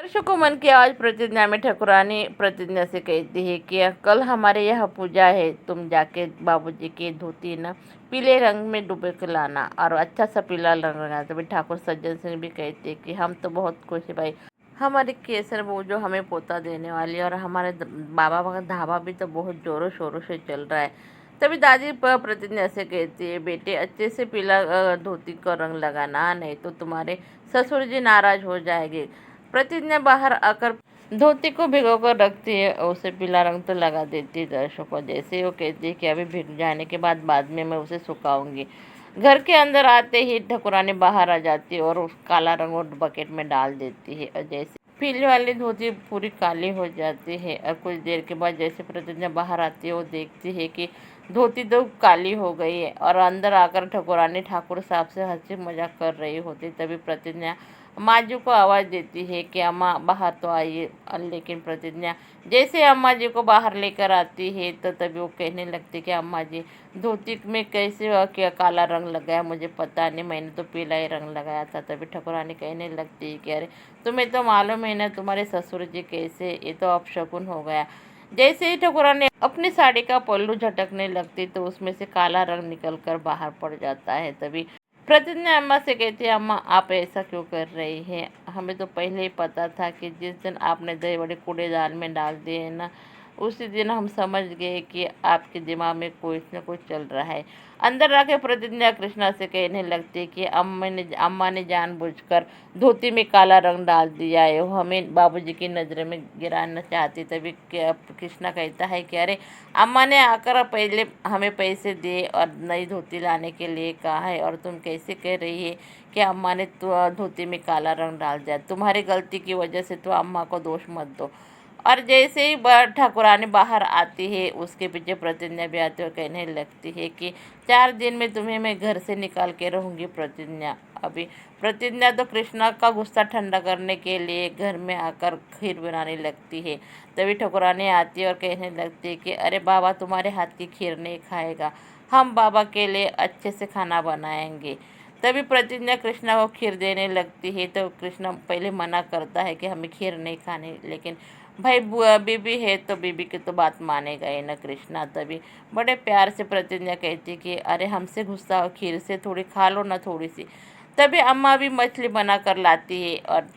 दर्शकों को मन की आवाज प्रतिज्ञा में ठाकुरानी प्रतिज्ञा से कहती है कि कल हमारे यहाँ पूजा है, तुम जाके बाबूजी की धोती ना पीले रंग में डुबो के लाना और अच्छा सा पीला रंग लगाना। तभी ठाकुर सज्जन सिंह भी कहते हैं कि हम तो बहुत खुश है भाई, हमारी केसर वो जो हमें पोता देने वाली है, और हमारे बाबा का ढाबा भी तो बहुत जोरों शोरों से चल रहा है। तभी दादी प्रतिज्ञा से कहती है, बेटे अच्छे से पीला धोती का रंग लगाना, नहीं तो तुम्हारे ससुर जी नाराज हो जाएंगे। प्रतिज्ञा बाहर आकर धोती को भिगोकर रखती है और उसे पीला रंग तो लगा देती है दर्शकों। जैसे वो कहती है कि अभी भिग जाने के बाद में मैं उसे सुखाऊंगी। घर के अंदर आते ही ठाकुरानी बाहर आ जाती है और उस काला रंग और बकेट में डाल देती है, और जैसे पीली वाली धोती पूरी काली हो जाती है। और कुछ देर के बाद जैसे प्रतिज्ञा बाहर आती है, वो देखती है कि धोती तो काली हो गई है, और अंदर आकर ठाकुरानी ठाकुर साहब से हंसी मजाक कर रही होती। तभी प्रतिज्ञा अम्मा जी को आवाज़ देती है कि अम्मा बाहर तो आइए। लेकिन प्रतिज्ञा जैसे अम्मा जी को बाहर लेकर आती है तो तभी वो कहने लगती कि अम्मा जी धोती में कैसे क्या काला रंग लगाया, मुझे पता नहीं, मैंने तो पीला ही रंग लगाया था। तभी ठाकुरानी कहने लगती है कि अरे तुम्हें तो मालूम है ना तुम्हारे ससुर जी कैसे, ये तो अपशकुन हो गया। जैसे ही ठाकुरानी अपनी साड़ी का पल्लू झटकने लगती तो उसमें से काला रंग निकल कर बाहर पड़ जाता है। तभी प्रतिज्ञा अम्मा से कहती है, अम्मा आप ऐसा क्यों कर रही हैं, हमें तो पहले ही पता था कि जिस दिन आपने दही बड़े कूड़ेदान में डाल दिए हैं ना, उसी दिन हम समझ गए कि आपके दिमाग में कुछ न कुछ चल रहा है। अंदर आके प्रतिज्ञा कृष्णा से कहने लगती है कि अम्मा ने जानबूझकर धोती में काला रंग डाल दिया है, वो हमें बाबूजी की नज़र में गिराना चाहती। तभी कृष्णा कहता है कि अरे अम्मा ने आकर पहले हमें पैसे दिए और नई धोती लाने के लिए कहा है, और तुम कैसे कह रही है कि अम्मा ने तो धोती में काला रंग डाल दिया, तुम्हारी गलती की वजह से तो अम्मा को दोष मत दो। और जैसे ही ठाकुरानी बाहर आती है, उसके पीछे प्रतिज्ञा भी आती है और कहने लगती है कि 4 दिन में तुम्हें मैं घर से निकाल के रहूँगी प्रतिज्ञा। अभी प्रतिज्ञा तो कृष्णा का गुस्सा ठंडा करने के लिए घर में आकर खीर बनाने लगती है। तभी ठाकुरानी आती है और कहने लगती है कि अरे बाबा तुम्हारे हाथ की खीर नहीं खाएगा, हम बाबा के लिए अच्छे से खाना बनाएंगे। तभी प्रतिज्ञा कृष्णा को खीर देने लगती है, तो कृष्णा पहले मना करता है कि हमें खीर नहीं खानी, लेकिन भाई बीबी है तो बीबी की तो बात मानेगा ही ना कृष्णा। तभी बड़े प्यार से प्रतिज्ञा कहती कि अरे हमसे गुस्सा हो, खीर से थोड़ी खा लो ना थोड़ी सी। तभी अम्मा भी मछली बना कर लाती है और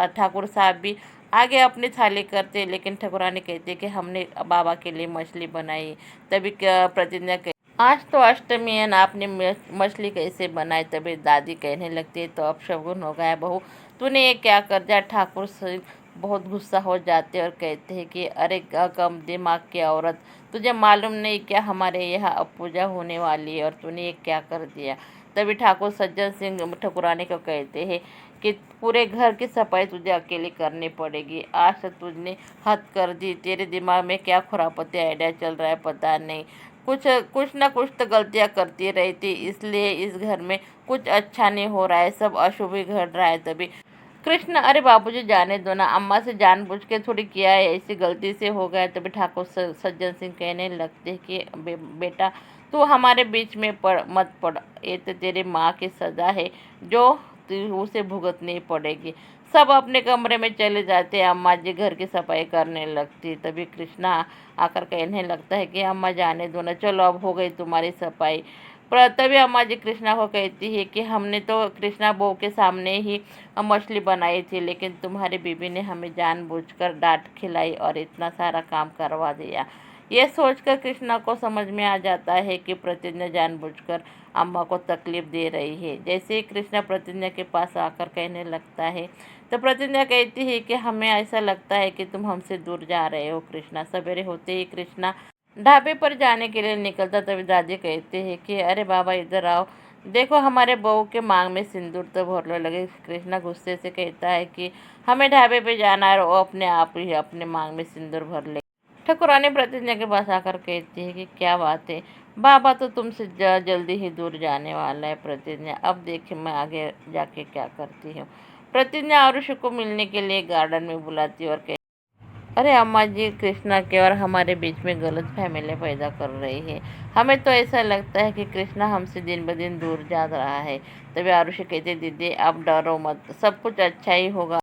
ठाकुर साहब भी आगे अपनी थाली करते हैं, लेकिन ठाकुरानी कहती है कि हमने बाबा के लिए मछली बनाई। तभी प्रतिज्ञा आज तो अष्टमी है ना, आपने मछली कैसे बनाई। तभी दादी कहने लगती है तो अब शगुन हो गया बहू, तूने ये क्या कर दिया। ठाकुर से बहुत गुस्सा हो जाते और कहते हैं कि अरे कम दिमाग की औरत, तुझे मालूम नहीं क्या हमारे यहाँ अब पूजा होने वाली है और तूने ये क्या कर दिया। तभी ठाकुर सज्जन सिंह ठाकुरानी को कहते हैं कि पूरे घर की सफाई तुझे अकेले करनी पड़ेगी, आज से तुझने हद कर दी, तेरे दिमाग में क्या खुरापती आइडिया चल रहा है पता नहीं, कुछ ना कुछ तो गलतियाँ करती रहती, इसलिए इस घर में कुछ अच्छा नहीं हो रहा है, सब अशुभ ही घट रहा है। तभी कृष्ण अरे बाबूजी जाने दो ना, अम्मा से जानबूझ के थोड़ी किया है, ऐसी गलती से हो गया। तभी ठाकुर सज्जन सिंह कहने लगते हैं कि बेटा तू हमारे बीच में मत पड़, ये तो तेरी माँ की सज़ा है जो उसे भुगतनी पड़ेगी। सब अपने कमरे में चले जाते हैं, अम्मा जी घर की सफाई करने लगती। तभी कृष्णा आकर कहने लगता है कि अम्मा जाने दो ना, चलो अब हो गई तुम्हारी सफाई। पर तभी अम्मा जी कृष्णा को कहती है कि हमने तो कृष्णा बहू के सामने ही मछली बनाई थी, लेकिन तुम्हारी बीबी ने हमें जानबूझकर डांट खिलाई और इतना सारा काम करवा दिया। यह सोचकर कृष्णा को समझ में आ जाता है कि प्रतिज्ञा जानबूझकर अम्मा को तकलीफ दे रही है। जैसे ही कृष्णा प्रतिज्ञा के पास आकर कहने लगता है तो प्रतिज्ञा कहती है कि हमें ऐसा लगता है कि तुम हमसे दूर जा रहे हो कृष्णा। सवेरे होते ही कृष्णा ढाबे पर जाने के लिए निकलता। तभी दादी कहते हैं कि अरे बाबा इधर आओ, देखो हमारे बहू के मांग में सिंदूर तो भरने लगे। कृष्णा गुस्से से कहता है कि हमें ढाबे पे जाना है और वो अपने आप ही अपने मांग में सिंदूर भर ले। ठाकुरानी प्रतिज्ञा के पास आकर कहती है कि क्या बात है बाबा, तो तुमसे जल्दी ही दूर जाने वाला है प्रतिज्ञा, अब देखिए मैं आगे जाके क्या करती हूँ। प्रतिज्ञा आरुषि को मिलने के लिए गार्डन में बुलाती है और अरे अम्मा जी कृष्णा के और हमारे बीच में गलत फहमियाँ पैदा कर रही है, हमें तो ऐसा लगता है कि कृष्णा हमसे दिन ब दिन दूर जा रहा है। तभी आरुषि कहते दीदी आप डरो मत, सब कुछ अच्छा ही होगा,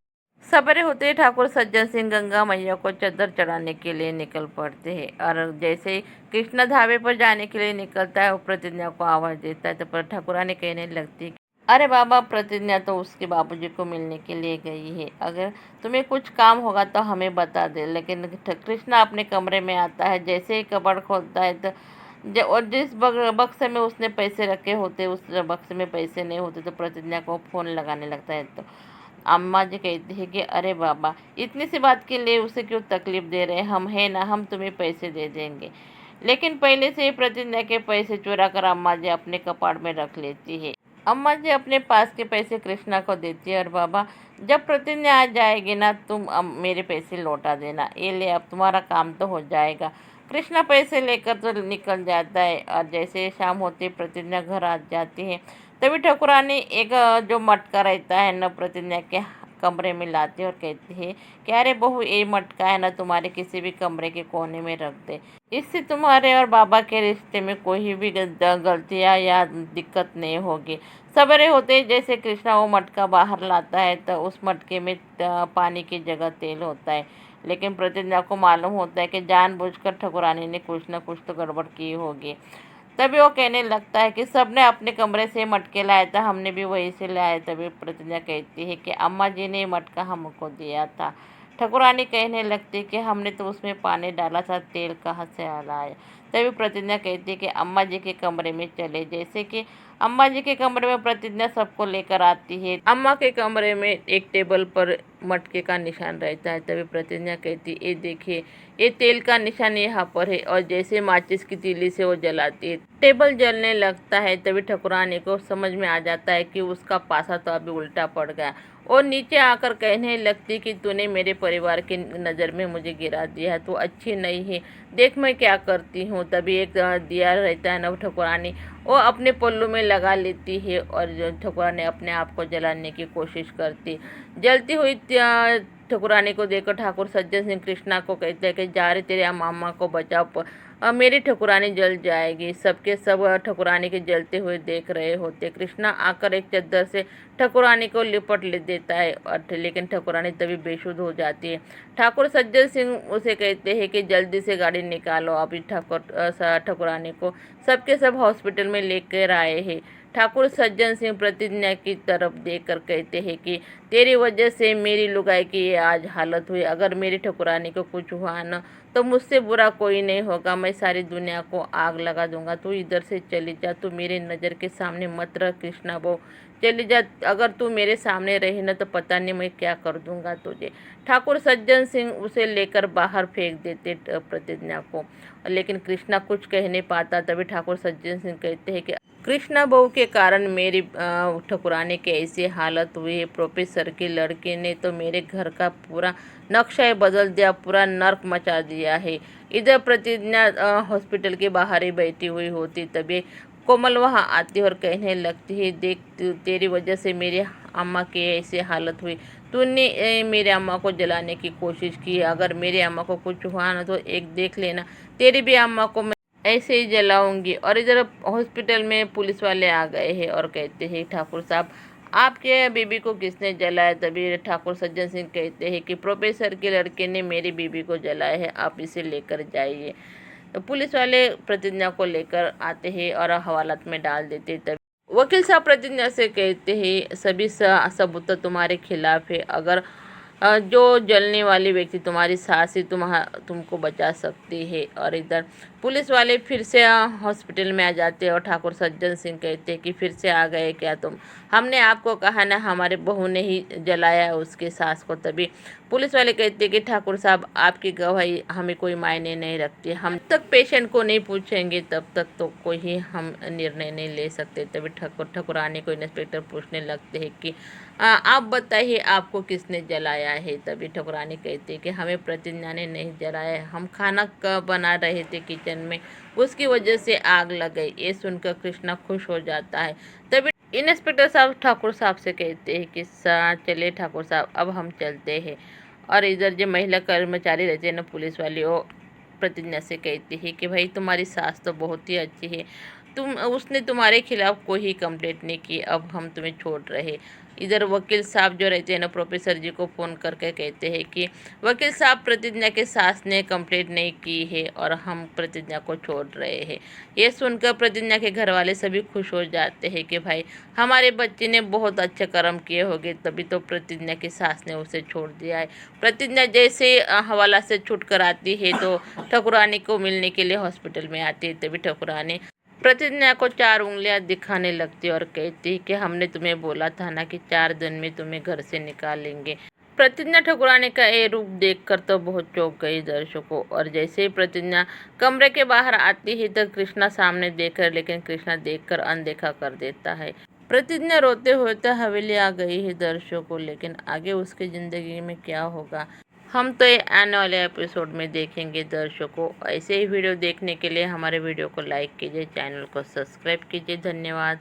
सवेरे होते ही ठाकुर सज्जन सिंह गंगा मैया को चद्दर चढ़ाने के लिए निकल पड़ते हैं और जैसे ही कृष्णा ढाबे पर जाने के लिए निकलता है वो प्रतिज्ञा को आवाज़ देता है तो पर ठाकुरानी कहने लगती है, अरे बाबा, प्रतिज्ञा तो उसके बाबूजी को मिलने के लिए गई है, अगर तुम्हें कुछ काम होगा तो हमें बता दे। लेकिन कृष्णा अपने कमरे में आता है, जैसे ही कबर्ड खोलता है तो और जिस बक्से में उसने पैसे रखे होते उस बक्से में पैसे नहीं होते तो प्रतिज्ञा को फ़ोन लगाने लगता है। तो अम्मा जी कहती है कि अरे बाबा, इतनी सी बात के लिए उसे क्यों तकलीफ़ दे रहे हैं, हम है ना, हम तुम्हें पैसे दे देंगे। लेकिन पहले से ही प्रतिज्ञा के पैसे चुरा कर अम्मा जी अपने कपाट में रख लेती है। अम्मा जी अपने पास के पैसे कृष्णा को देती है और बाबा, जब प्रतिज्ञा आ जाएगी ना तुम मेरे पैसे लौटा देना, ये ले अब तुम्हारा काम तो हो जाएगा। कृष्णा पैसे लेकर तो निकल जाता है और जैसे शाम होती प्रतिज्ञा घर आ जाती है तभी ठाकुरानी एक जो मटका रहता है न प्रतिज्ञा के कमरे में लाती है और कहती है कि अरे बहू, ये मटका है ना, तुम्हारे किसी भी कमरे के कोने में रख दे, इससे तुम्हारे और बाबा के रिश्ते में कोई भी गलतियाँ या दिक्कत नहीं होगी। सवेरे होते ही जैसे कृष्णा वो मटका बाहर लाता है तो उस मटके में पानी की जगह तेल होता है। लेकिन प्रतिज्ञा को मालूम होता है कि जानबूझकर ठाकुरानी ने कुछ न कुछ तो गड़बड़ की होगी। तभी वो कहने लगता है कि सबने अपने कमरे से मटके लाया था, हमने भी वहीं से लाया। तभी प्रतिज्ञा कहती है कि अम्मा जी ने मटका हमको दिया था। ठाकुरानी कहने लगती है कि हमने तो उसमें पानी डाला था, तेल कहाँ से लाया। तभी प्रतिज्ञा कहती है कि अम्मा जी के कमरे में चले। जैसे कि अम्मा जी के कमरे में प्रतिज्ञा सबको लेकर आती है। अम्मा के कमरे में एक टेबल पर मटके का निशान रहता है। तभी प्रतिज्ञा कहती है, ये देखिए, ये तेल का निशान यहाँ पर है। और जैसे माचिस की तीली से वो जलाती है, टेबल जलने लगता है। तभी ठाकुरानी को समझ में आ जाता है कि उसका पासा तो अभी उल्टा पड़ गया और नीचे आकर कहने लगती कि तूने मेरे परिवार की नज़र में मुझे गिरा दिया है, तो अच्छी नहीं है, देख मैं क्या करती हूँ। तभी एक दिया रहता है ना, ठाकुरानी वो अपने पल्लू में लगा लेती है और ठाकुरानी अपने आप को जलाने की कोशिश करती। जलती हुई ठाकुरानी को देखकर ठाकुर सज्जन सिंह कृष्णा को कहते हैं कि जा रहे तेरे मामा को बचाओ, मेरी ठाकुरानी जल जाएगी। सबके सब ठाकुरानी के जलते हुए देख रहे होते। कृष्णा आकर एक चद्दर से ठाकुरानी को लिपट ले देता है और लेकिन ठाकुरानी तभी बेसुध हो जाती है। ठाकुर सज्जन सिंह उसे कहते हैं कि जल्दी से गाड़ी निकालो, अभी ठाकुरानी को सबके सब हॉस्पिटल में लेकर आए हैं। ठाकुर सज्जन सिंह प्रतिज्ञा की तरफ देखकर कहते हैं कि तेरी वजह से मेरी लुगाई की ये आज हालत हुई, अगर मेरी ठाकुरानी को कुछ हुआ न तो मुझसे बुरा कोई नहीं होगा, मैं सारी दुनिया को आग लगा दूंगा। तू इधर से चली जा, तू मेरे नज़र के सामने मत रह कृष्णा बहू, चली जा, अगर तू मेरे सामने रही न तो पता नहीं मैं क्या कर दूंगा तुझे। ठाकुर सज्जन सिंह उसे लेकर बाहर फेंक देते प्रतिज्ञा को, लेकिन कृष्णा कुछ कह नहीं पाता। तभी ठाकुर सज्जन सिंह कहते हैं कि कृष्णा बहू के कारण मेरी ठाकुरानी की ऐसी हालत हुई है। प्रोफेसर की लड़की ने तो मेरे घर का पूरा नक्शा ही बदल दिया, पूरा नर्क मचा दिया है। इधर प्रतिज्ञा हॉस्पिटल के बाहर ही बैठी हुई होती, तभी कोमल वहाँ आती और कहने लगती है, देख तेरी वजह से मेरी अम्मा की ऐसी हालत हुई, तूने मेरे अम्मा को जलाने की कोशिश की, अगर मेरी अम्मा को कुछ हुआ ना तो एक देख लेना, तेरी भी अम्मा को मैं ऐसे ही जलाऊंगी। और इधर हॉस्पिटल में पुलिस वाले आ गए हैं और कहते हैं, ठाकुर साहब आपके बीबी को किसने जलाया। तभी ठाकुर सज्जन सिंह कहते हैं कि प्रोफेसर के लड़के ने मेरी बीबी को जलाया है, आप इसे लेकर जाइए। तो पुलिस वाले प्रतिज्ञा को लेकर आते हैं और हवालात में डाल देते। तभी वकील साहब प्रतिज्ञा से कहते हैं, सभी सबूत तुम्हारे खिलाफ है, अगर जो जलने वाली व्यक्ति तुम्हारी सास ही तुमको बचा सकती है। और इधर पुलिस वाले फिर से हॉस्पिटल में आ जाते हैं और ठाकुर सज्जन सिंह कहते हैं कि फिर से आ गए क्या तुम, हमने आपको कहा ना हमारे बहू ने ही जलाया है उसकी सास को। तभी पुलिस वाले कहते हैं कि ठाकुर साहब आपकी गवाही हमें कोई मायने नहीं रखती, हम तक पेशेंट को नहीं पूछेंगे तब तक तो कोई ही हम निर्णय नहीं ले सकते। तभी ठाकुरानी को इंस्पेक्टर पूछने लगते हैं कि आप बताइए आपको किसने जलाया है। तभी ठाकुरानी कहती है कि हमें प्रतिज्ञा ने नहीं जलाया है, हम खाना बना रहे थे किचन में, उसकी वजह से आग लग गई। ये सुनकर कृष्णा खुश हो जाता है। तभी इंस्पेक्टर साहब ठाकुर साहब से कहते हैं कि चले ठाकुर साहब अब हम चलते हैं। और इधर जो महिला कर्मचारी रहते हैं ना पुलिस वाली, वो प्रतिज्ञा से कहती है कि भाई तुम्हारी सास तो बहुत ही अच्छी है, उसने तुम्हारे खिलाफ कोई ही कंप्लेंट नहीं की, अब हम तुम्हें छोड़ रहे। इधर वकील साहब जो रहते हैं ना, प्रोफेसर जी को फ़ोन करके कहते हैं कि वकील साहब, प्रतिज्ञा की सास ने कंप्लीट नहीं की है और हम प्रतिज्ञा को छोड़ रहे हैं। ये सुनकर प्रतिज्ञा के घर वाले सभी खुश हो जाते हैं कि भाई हमारे बच्चे ने बहुत अच्छे कर्म किए होंगे, तभी तो प्रतिज्ञा की सास ने उसे छोड़ दिया है। प्रतिज्ञा जैसे हवाला से छूट कर आती है तो ठकुरानी को मिलने के लिए हॉस्पिटल में आती है। तभी ठकुरानी प्रतिज्ञा को 4 उंगलियां दिखाने लगती है और कहती है कि हमने तुम्हें बोला था ना कि 4 दिन में तुम्हें घर से निकालेंगे। प्रतिज्ञा ठकुरानी का ये रूप देखकर तो बहुत चौंक गई दर्शकों। और जैसे ही प्रतिज्ञा कमरे के बाहर आती है तो कृष्णा सामने देखकर, लेकिन कृष्णा देखकर अनदेखा कर देता है। प्रतिज्ञा रोते हुए तो हवेली आ गई है दर्शकों, लेकिन आगे उसकी ज़िंदगी में क्या होगा हम तो ये आने वाले एपिसोड में देखेंगे दर्शकों। ऐसे ही वीडियो देखने के लिए हमारे वीडियो को लाइक कीजिए, चैनल को सब्सक्राइब कीजिए। धन्यवाद।